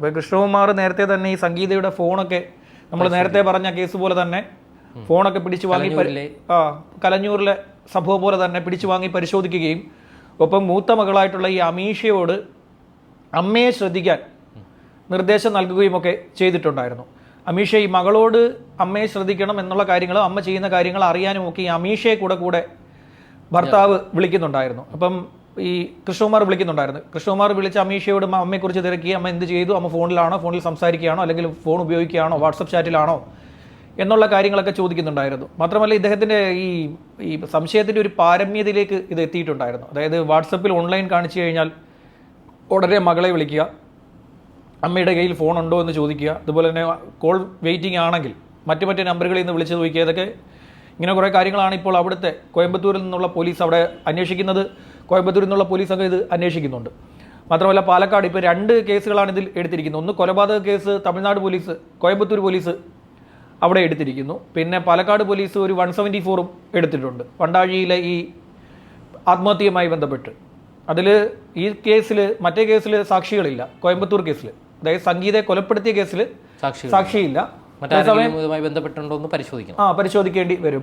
ഇപ്പോൾ കൃഷ്ണകുമാർ നേരത്തെ തന്നെ ഈ സംഗീതയുടെ ഫോണൊക്കെ നമ്മൾ നേരത്തെ പറഞ്ഞ കേസ് പോലെ തന്നെ ഫോണൊക്കെ പിടിച്ചു വാങ്ങി കലഞ്ഞൂരിലെ സംഭവം പോലെ തന്നെ പിടിച്ചു വാങ്ങി പരിശോധിക്കുകയും ഒപ്പം മൂത്ത മകളായിട്ടുള്ള ഈ അമീഷയോട് അമ്മയെ ശ്രദ്ധിക്കാൻ നിർദ്ദേശം നൽകുകയും ഒക്കെ ചെയ്തിട്ടുണ്ടായിരുന്നു. അമീഷ ഈ മകളോട് അമ്മയെ ശ്രദ്ധിക്കണം എന്നുള്ള കാര്യങ്ങൾ, അമ്മ ചെയ്യുന്ന കാര്യങ്ങൾ അറിയാനും ഒക്കെ ഈ അമീഷയെ കൂടെ ഭർത്താവ് വിളിക്കുന്നുണ്ടായിരുന്നു. അപ്പം ഈ കൃഷ്ണകുമാർ വിളിക്കുന്നുണ്ടായിരുന്നു. കൃഷ്ണകുമാർ വിളിച്ച അമീഷയോട് അമ്മയെക്കുറിച്ച് തിരക്കി, അമ്മ എന്ത് ചെയ്തു, അമ്മ ഫോണിലാണോ, ഫോണിൽ സംസാരിക്കുകയാണോ, അല്ലെങ്കിൽ ഫോൺ ഉപയോഗിക്കുകയാണോ, വാട്സപ്പ് ചാറ്റിലാണോ എന്നുള്ള കാര്യങ്ങളൊക്കെ ചോദിക്കുന്നുണ്ടായിരുന്നു. മാത്രമല്ല ഇദ്ദേഹത്തിൻ്റെ ഈ സംശയത്തിൻ്റെ ഒരു പാരമ്യതയിലേക്ക് ഇത് എത്തിയിട്ടുണ്ടായിരുന്നു. അതായത് വാട്സപ്പിൽ ഓൺലൈൻ കാണിച്ചു കഴിഞ്ഞാൽ ഉടനെ മകളെ വിളിക്കുക, അമ്മയുടെ കയ്യിൽ ഫോൺ ഉണ്ടോ എന്ന് ചോദിക്കുക, അതുപോലെ തന്നെ കോൾ വെയിറ്റിംഗ് ആണെങ്കിൽ മറ്റു നമ്പറുകളിൽ നിന്ന് വിളിച്ച് ചോദിക്കുക. ഇതൊക്കെ ഇങ്ങനെ കുറേ കാര്യങ്ങളാണ് ഇപ്പോൾ അവിടുത്തെ കോയമ്പത്തൂരിൽ നിന്നുള്ള പോലീസ് അവിടെ അന്വേഷിക്കുന്നത്. കോയമ്പത്തൂരിൽ നിന്നുള്ള പോലീസൊക്കെ ഇത് അന്വേഷിക്കുന്നുണ്ട്. മാത്രമല്ല പാലക്കാട് ഇപ്പോൾ 2 കേസുകളാണ് ഇതിൽ എടുത്തിരിക്കുന്നത്. ഒന്ന് കൊലപാതക case Tamil Nadu police, Coimbatore police അവിടെ എടുത്തിരിക്കുന്നു. പിന്നെ പാലക്കാട് പോലീസ് ഒരു 174 എടുത്തിട്ടുണ്ട് വണ്ടാഴിയിലെ ഈ ആത്മഹത്യയുമായി ബന്ധപ്പെട്ട്. അതിൽ ഈ കേസിൽ, മറ്റേ കേസിൽ സാക്ഷികളില്ല. കോയമ്പത്തൂർ കേസിൽ, അതായത് സംഗീതയെ കൊലപ്പെടുത്തിയ കേസിൽ സാക്ഷിയില്ല. ബന്ധപ്പെട്ടുണ്ടോ എന്ന് പരിശോധിക്കണം, പരിശോധിക്കേണ്ടി വരും.